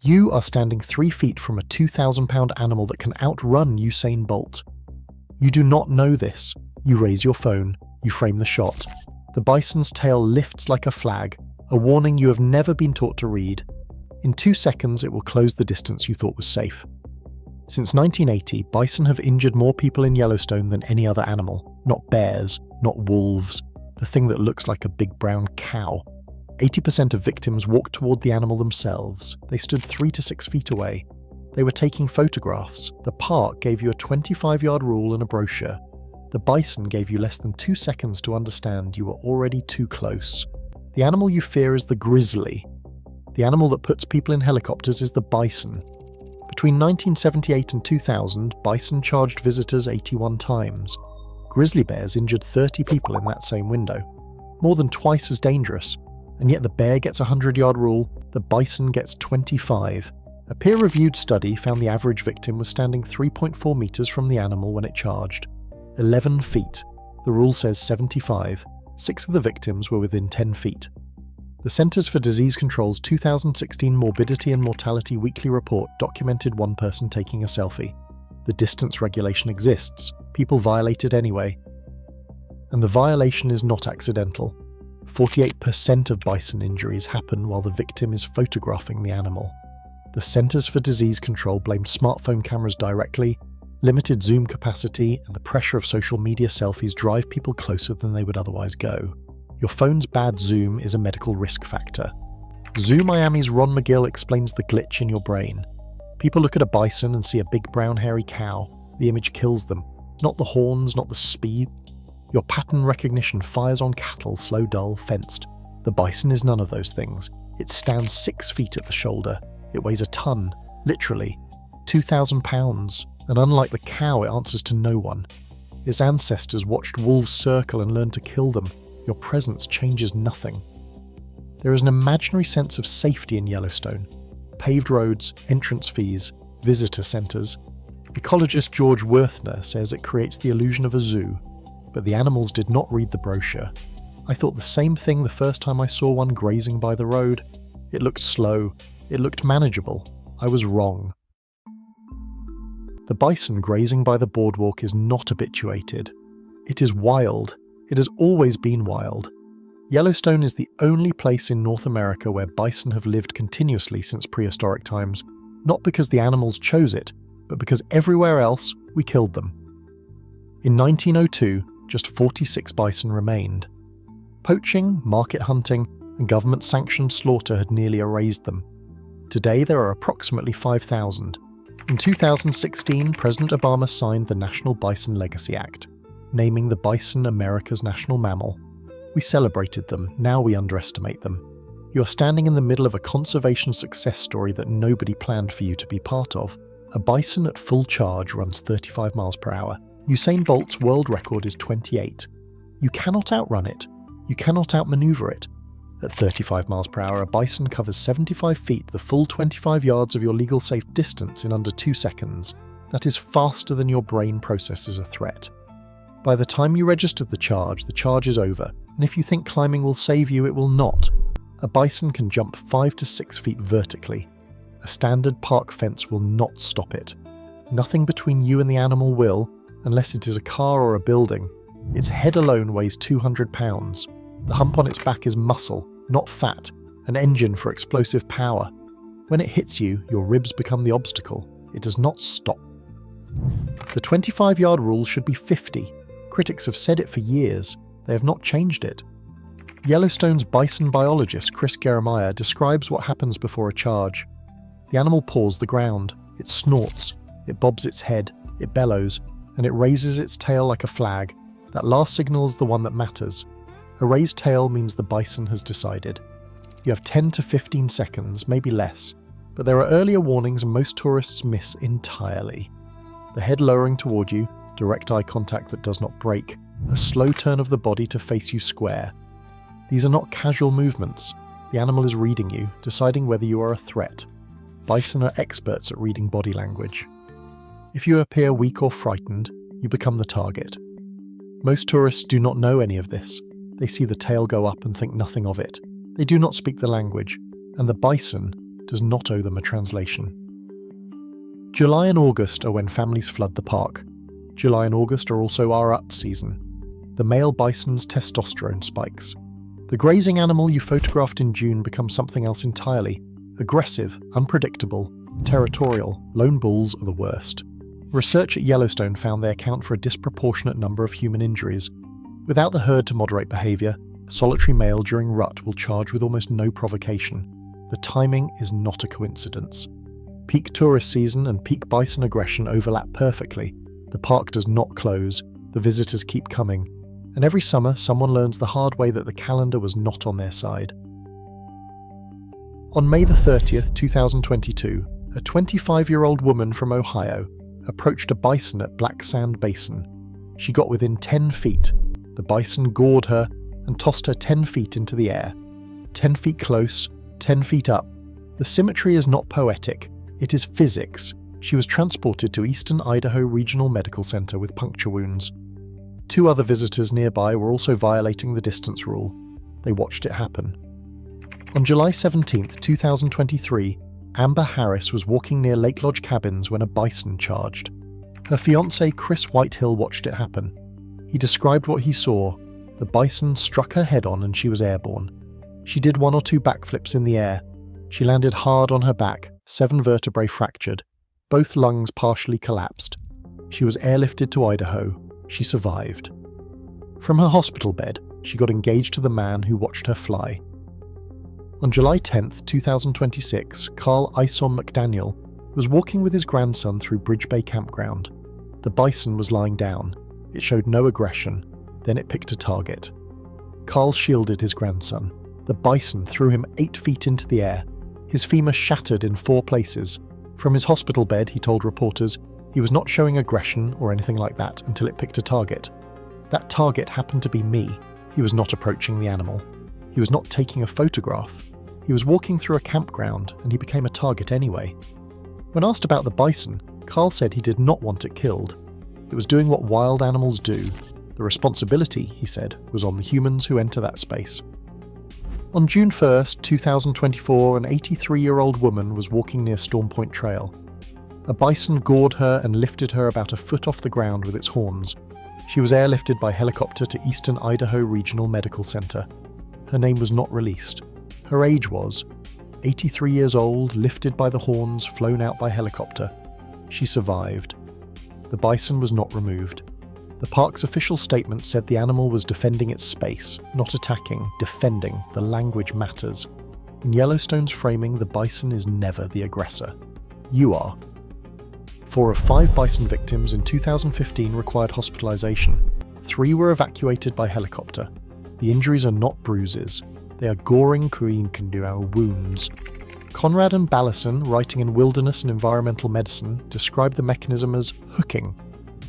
You are standing 3 feet from a 2,000-pound animal that can outrun Usain Bolt. You do not know this. You raise your phone. You frame the shot. The bison's tail lifts like a flag, a warning you have never been taught to read. In 2 seconds, it will close the distance you thought was safe. Since 1980, bison have injured more people in Yellowstone than any other animal. Not bears, not wolves, the thing that looks like a big brown cow. 80% of victims walked toward the animal themselves. They stood 3 to 6 feet away. They were taking photographs. The park gave you a 25-yard rule and a brochure. The bison gave you less than 2 seconds to understand you were already too close. The animal you fear is the grizzly. The animal that puts people in helicopters is the bison. Between 1978 and 2000, bison charged visitors 81 times. Grizzly bears injured 30 people in that same window. More than twice as dangerous. And yet the bear gets a 100-yard rule, the bison gets 25. A peer-reviewed study found the average victim was standing 3.4 meters from the animal when it charged. 11 feet. The rule says 75. 6 of the victims were within 10 feet. The Centers for Disease Control's 2016 Morbidity and Mortality Weekly Report documented one person taking a selfie. The distance regulation exists. People violate it anyway. And the violation is not accidental. 48% of bison injuries happen while the victim is photographing the animal. The Centers for Disease Control blamed smartphone cameras directly. Limited zoom capacity and the pressure of social media selfies drive people closer than they would otherwise go. Your phone's bad zoom is a medical risk factor. Zoo Miami's Ron McGill explains the glitch in your brain. People look at a bison and see a big brown hairy cow. The image kills them. Not the horns, not the speed. Your pattern recognition fires on cattle, slow, dull, fenced. The bison is none of those things. It stands 6 feet at the shoulder. It weighs a ton, literally, 2,000 pounds. And unlike the cow, it answers to no one. Its ancestors watched wolves circle and learned to kill them. Your presence changes nothing. There is an imaginary sense of safety in Yellowstone. Paved roads, entrance fees, visitor centres. Ecologist George Werthner says it creates the illusion of a zoo, but the animals did not read the brochure. I thought the same thing the first time I saw one grazing by the road. It looked slow. It looked manageable. I was wrong. The bison grazing by the boardwalk is not habituated. It is wild. It has always been wild. Yellowstone is the only place in North America where bison have lived continuously since prehistoric times, not because the animals chose it, but because everywhere else we killed them. In 1902, just 46 bison remained. Poaching, market hunting, and government-sanctioned slaughter had nearly erased them. Today there are approximately 5,000. In 2016, President Obama signed the National Bison Legacy Act, naming the bison America's national mammal. We celebrated them, now we underestimate them. You are standing in the middle of a conservation success story that nobody planned for you to be part of. A bison at full charge runs 35 miles per hour. Usain Bolt's world record is 28. You cannot outrun it. You cannot outmaneuver it. At 35 miles per hour, a bison covers 75 feet, the full 25 yards of your legal safe distance in under 2 seconds. That is faster than your brain processes a threat. By the time you register the charge is over, and if you think climbing will save you, it will not. A bison can jump 5 to 6 feet vertically. A standard park fence will not stop it. Nothing between you and the animal will, unless it is a car or a building. Its head alone weighs 200 pounds. The hump on its back is muscle, not fat, an engine for explosive power. When it hits you, your ribs become the obstacle. It does not stop. The 25-yard rule should be 50. Critics have said it for years. They have not changed it. Yellowstone's bison biologist Chris Jeremiah describes what happens before a charge. The animal paws the ground. It snorts. It bobs its head. It bellows. And it raises its tail like a flag. That last signal is the one that matters. A raised tail means the bison has decided. You have 10 to 15 seconds, maybe less. But there are earlier warnings most tourists miss entirely. The head lowering toward you, direct eye contact that does not break, a slow turn of the body to face you square. These are not casual movements. The animal is reading you, deciding whether you are a threat. Bison are experts at reading body language. If you appear weak or frightened, you become the target. Most tourists do not know any of this. They see the tail go up and think nothing of it. They do not speak the language, and the bison, does not owe them a translation. July and August are when families flood the park. July and August are also our rut season. The male bison's testosterone spikes. The grazing animal you photographed in June becomes something else entirely. Aggressive, unpredictable, territorial, lone bulls are the worst. Research at Yellowstone found they account for a disproportionate number of human injuries. Without the herd to moderate behaviour, a solitary male during rut will charge with almost no provocation. The timing is not a coincidence. Peak tourist season and peak bison aggression overlap perfectly. The park does not close, the visitors keep coming, and every summer someone learns the hard way that the calendar was not on their side. On May the 30th, 2022, a 25-year-old woman from Ohio approached a bison at Black Sand Basin. She got within 10 feet. The bison gored her and tossed her 10 feet into the air. 10 feet close, 10 feet up. The symmetry is not poetic, it is physics. She was transported to Eastern Idaho Regional Medical Center with puncture wounds. 2 other visitors nearby were also violating the distance rule. They watched it happen. On July 17, 2023, Amber Harris was walking near Lake Lodge Cabins when a bison charged. Her fiancé Chris Whitehill watched it happen. He described what he saw. The bison struck her head on and she was airborne. She did 1 or 2 backflips in the air. She landed hard on her back, 7 vertebrae fractured. Both lungs partially collapsed. She was airlifted to Idaho. She survived. From her hospital bed, she got engaged to the man who watched her fly. On July 10, 2026, Carl Isom McDaniel was walking with his grandson through Bridge Bay Campground. The bison was lying down. It showed no aggression. Then it picked a target. Carl shielded his grandson. The bison threw him 8 feet into the air. His femur shattered in 4 places. From his hospital bed, he told reporters, he was not showing aggression or anything like that until it picked a target. That target happened to be me. He was not approaching the animal. He was not taking a photograph. He was walking through a campground and he became a target anyway. When asked about the bison, Carl said he did not want it killed. It was doing what wild animals do. The responsibility, he said, was on the humans who enter that space. On June 1st, 2024, an 83-year-old woman was walking near Storm Point Trail. A bison gored her and lifted her about a foot off the ground with its horns. She was airlifted by helicopter to Eastern Idaho Regional Medical Center. Her name was not released. Her age was 83 years old, lifted by the horns, flown out by helicopter. She survived. The bison was not removed. The park's official statement said the animal was defending its space, not attacking, defending. The language matters. In Yellowstone's framing, the bison is never the aggressor. You are. 4 of 5 bison victims in 2015 required hospitalization. 3 were evacuated by helicopter. The injuries are not bruises. They are goring wounds. Conrad and Bison, writing in Wilderness and Environmental Medicine, describe the mechanism as hooking.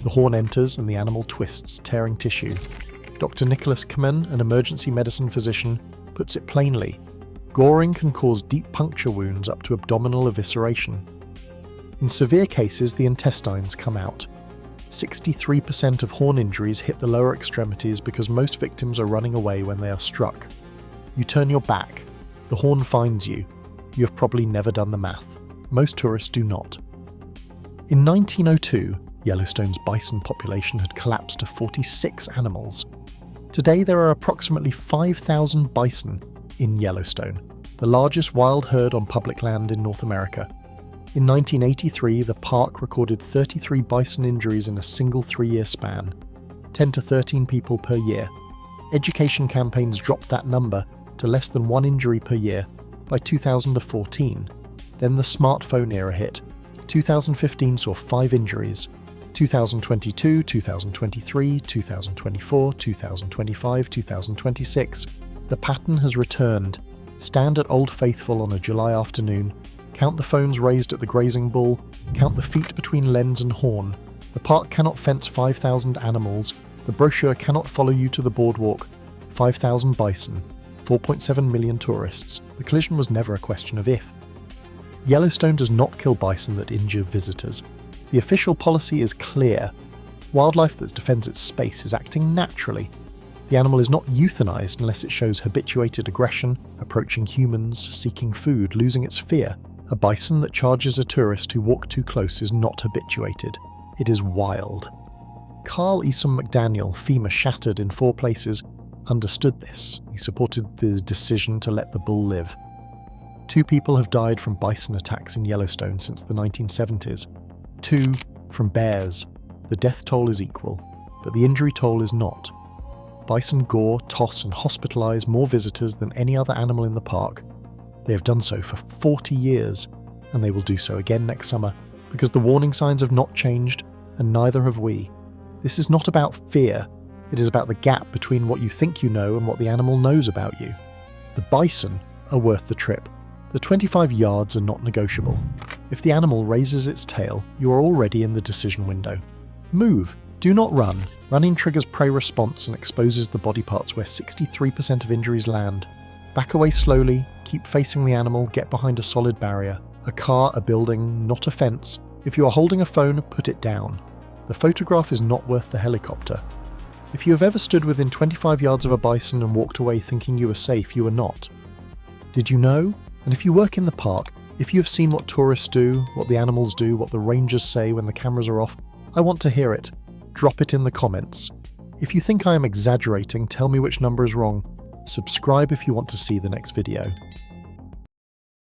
The horn enters and the animal twists, tearing tissue. Dr. Nicholas Kamen, an emergency medicine physician, puts it plainly. Goring can cause deep puncture wounds up to abdominal evisceration. In severe cases, the intestines come out. 63% of horn injuries hit the lower extremities because most victims are running away when they are struck. You turn your back. The horn finds you. You have probably never done the math. Most tourists do not. In 1902, Yellowstone's bison population had collapsed to 46 animals. Today there are approximately 5,000 bison in Yellowstone, the largest wild herd on public land in North America. In 1983, the park recorded 33 bison injuries in a single 3-year span, 10 to 13 people per year. Education campaigns dropped that number to less than 1 injury per year by 2014. Then the smartphone era hit. 2015 saw 5 injuries. 2022, 2023, 2024, 2025, 2026. The pattern has returned. Stand at Old Faithful on a July afternoon. Count the phones raised at the grazing bull. Count the feet between lens and horn. The park cannot fence 5,000 animals. The brochure cannot follow you to the boardwalk. 5,000 bison. 4.7 million tourists. The collision was never a question of if. Yellowstone does not kill bison that injure visitors. The official policy is clear. Wildlife that defends its space is acting naturally. The animal is not euthanized unless it shows habituated aggression, approaching humans, seeking food, losing its fear. A bison that charges a tourist who walked too close is not habituated. It is wild. Carl Esom McDaniel, femur shattered in 4 places, understood this. He supported the decision to let the bull live. 2 people have died from bison attacks in Yellowstone since the 1970s. 2 from bears. The death toll is equal, but the injury toll is not. Bison gore, toss and hospitalize more visitors than any other animal in the park. They have done so for 40 years, and they will do so again next summer, because the warning signs have not changed, and neither have we. This is not about fear, it is about the gap between what you think you know and what the animal knows about you. The bison are worth the trip. The 25 yards are not negotiable. If the animal raises its tail, you are already in the decision window. Move. Do not run. Running triggers prey response and exposes the body parts where 63% of injuries land. Back away slowly, keep facing the animal, get behind a solid barrier. A car, a building, not a fence. If you are holding a phone, put it down. The photograph is not worth the helicopter. If you have ever stood within 25 yards of a bison and walked away thinking you were safe, you are not. Did you know? And if you work in the park, if you have seen what tourists do, what the animals do, what the rangers say when the cameras are off, I want to hear it. Drop it in the comments. If you think I am exaggerating, tell me which number is wrong. Subscribe if you want to see the next video.